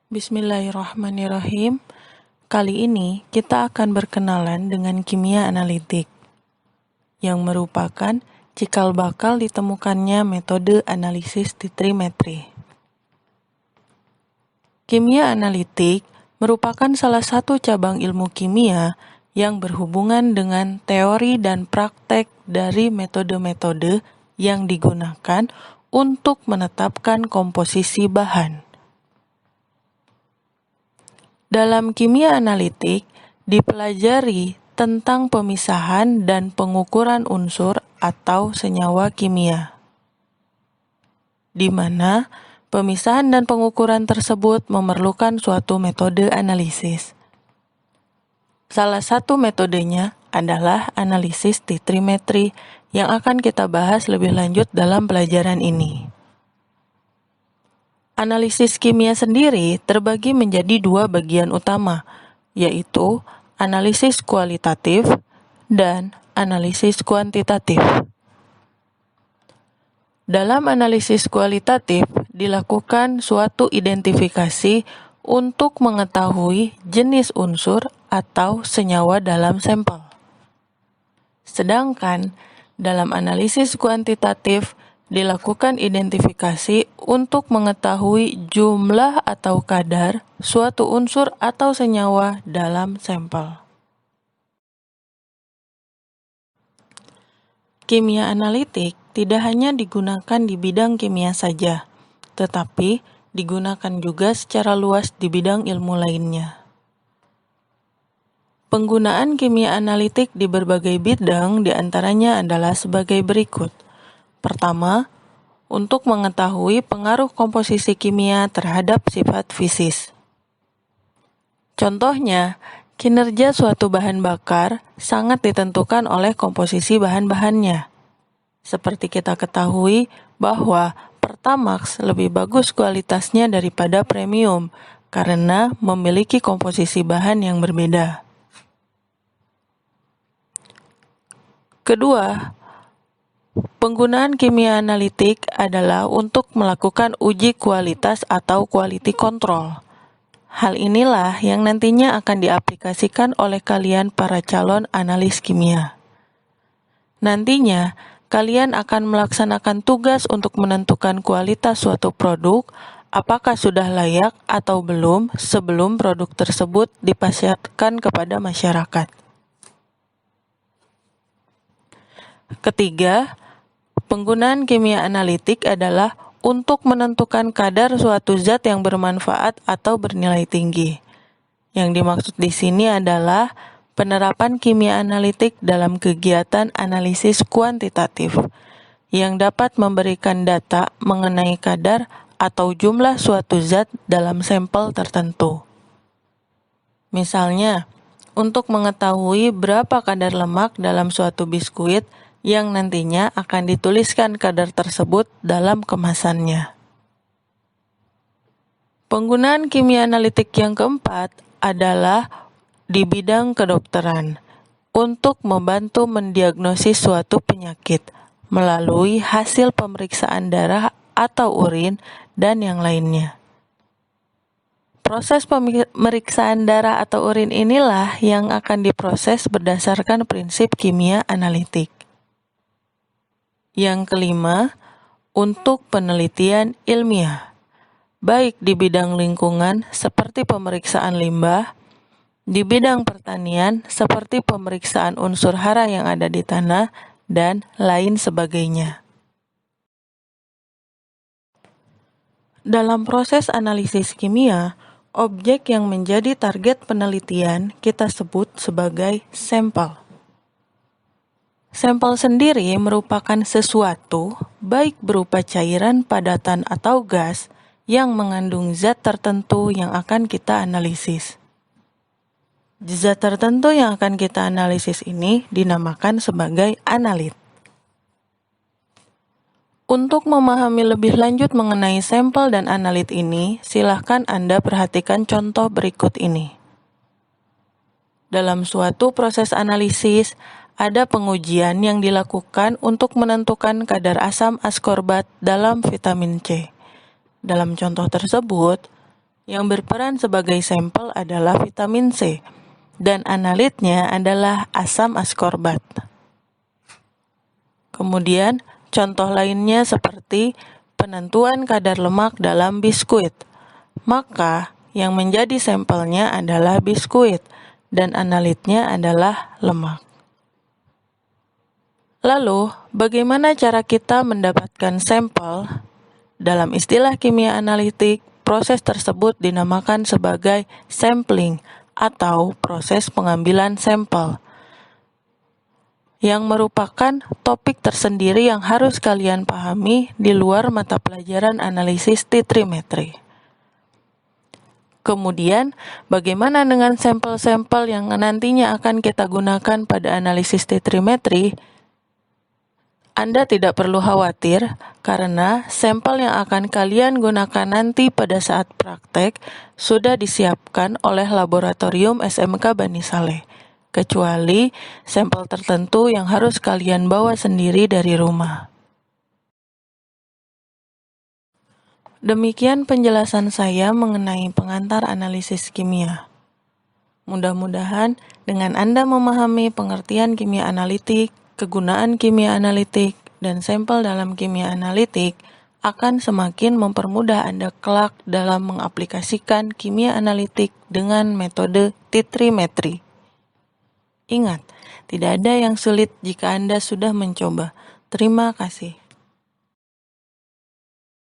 Bismillahirrahmanirrahim. Kali ini kita akan berkenalan dengan kimia analitik, yang merupakan cikal bakal ditemukannya metode analisis titrimetri. Kimia analitik merupakan salah satu cabang ilmu kimia yang berhubungan dengan teori dan praktek dari metode-metode yang digunakan untuk menetapkan komposisi bahan. Dalam kimia analitik, dipelajari tentang pemisahan dan pengukuran unsur atau senyawa kimia, di mana pemisahan dan pengukuran tersebut memerlukan suatu metode analisis. Salah satu metodenya adalah analisis titrimetri yang akan kita bahas lebih lanjut dalam pelajaran ini. Analisis kimia sendiri terbagi menjadi dua bagian utama, yaitu analisis kualitatif dan analisis kuantitatif. Dalam analisis kualitatif, dilakukan suatu identifikasi untuk mengetahui jenis unsur atau senyawa dalam sampel. Sedangkan dalam analisis kuantitatif, dilakukan identifikasi untuk mengetahui jumlah atau kadar suatu unsur atau senyawa dalam sampel. Kimia analitik tidak hanya digunakan di bidang kimia saja, tetapi digunakan juga secara luas di bidang ilmu lainnya. Penggunaan kimia analitik di berbagai bidang diantaranya adalah sebagai berikut. Pertama, untuk mengetahui pengaruh komposisi kimia terhadap sifat fisis. Contohnya, kinerja suatu bahan bakar sangat ditentukan oleh komposisi bahan-bahannya. Seperti kita ketahui bahwa Pertamax lebih bagus kualitasnya daripada premium karena memiliki komposisi bahan yang berbeda. Kedua, penggunaan kimia analitik adalah untuk melakukan uji kualitas atau quality control. Hal inilah yang nantinya akan diaplikasikan oleh kalian para calon analis kimia. Nantinya, kalian akan melaksanakan tugas untuk menentukan kualitas suatu produk, apakah sudah layak atau belum sebelum produk tersebut dipasarkan kepada masyarakat. Ketiga, penggunaan kimia analitik adalah untuk menentukan kadar suatu zat yang bermanfaat atau bernilai tinggi. Yang dimaksud di sini adalah penerapan kimia analitik dalam kegiatan analisis kuantitatif yang dapat memberikan data mengenai kadar atau jumlah suatu zat dalam sampel tertentu. Misalnya, untuk mengetahui berapa kadar lemak dalam suatu biskuit yang nantinya akan dituliskan kadar tersebut dalam kemasannya. Penggunaan kimia analitik yang keempat adalah di bidang kedokteran untuk membantu mendiagnosis suatu penyakit melalui hasil pemeriksaan darah atau urin dan yang lainnya. Proses pemeriksaan darah atau urin inilah yang akan diproses berdasarkan prinsip kimia analitik. Yang kelima, untuk penelitian ilmiah, baik di bidang lingkungan seperti pemeriksaan limbah, di bidang pertanian seperti pemeriksaan unsur hara yang ada di tanah, dan lain sebagainya. Dalam proses analisis kimia, objek yang menjadi target penelitian kita sebut sebagai sampel. Sampel sendiri merupakan sesuatu, baik berupa cairan, padatan, atau gas, yang mengandung zat tertentu yang akan kita analisis. Zat tertentu yang akan kita analisis ini dinamakan sebagai analit. Untuk memahami lebih lanjut mengenai sampel dan analit ini, silahkan Anda perhatikan contoh berikut ini. Dalam suatu proses analisis, ada pengujian yang dilakukan untuk menentukan kadar asam askorbat dalam vitamin C. Dalam contoh tersebut, Yang berperan sebagai sampel adalah vitamin C, dan analitnya adalah asam askorbat. Kemudian, contoh lainnya seperti penentuan kadar lemak dalam biskuit. Maka, yang menjadi sampelnya adalah biskuit, dan analitnya adalah lemak. Lalu, bagaimana cara kita mendapatkan sampel? Dalam istilah kimia analitik, proses tersebut dinamakan sebagai sampling atau proses pengambilan sampel, yang merupakan topik tersendiri yang harus kalian pahami di luar mata pelajaran analisis titrimetri. Kemudian, bagaimana dengan sampel-sampel yang nantinya akan kita gunakan pada analisis titrimetri? Anda tidak perlu khawatir, karena sampel yang akan kalian gunakan nanti pada saat praktek sudah disiapkan oleh laboratorium SMK Bani Saleh, kecuali sampel tertentu yang harus kalian bawa sendiri dari rumah. Demikian penjelasan saya mengenai pengantar analisis kimia. Mudah-mudahan dengan Anda memahami pengertian kimia analitik, kegunaan kimia analitik, dan sampel dalam kimia analitik akan semakin mempermudah Anda kelak dalam mengaplikasikan kimia analitik dengan metode titrimetri. Ingat, tidak ada yang sulit jika Anda sudah mencoba. Terima kasih.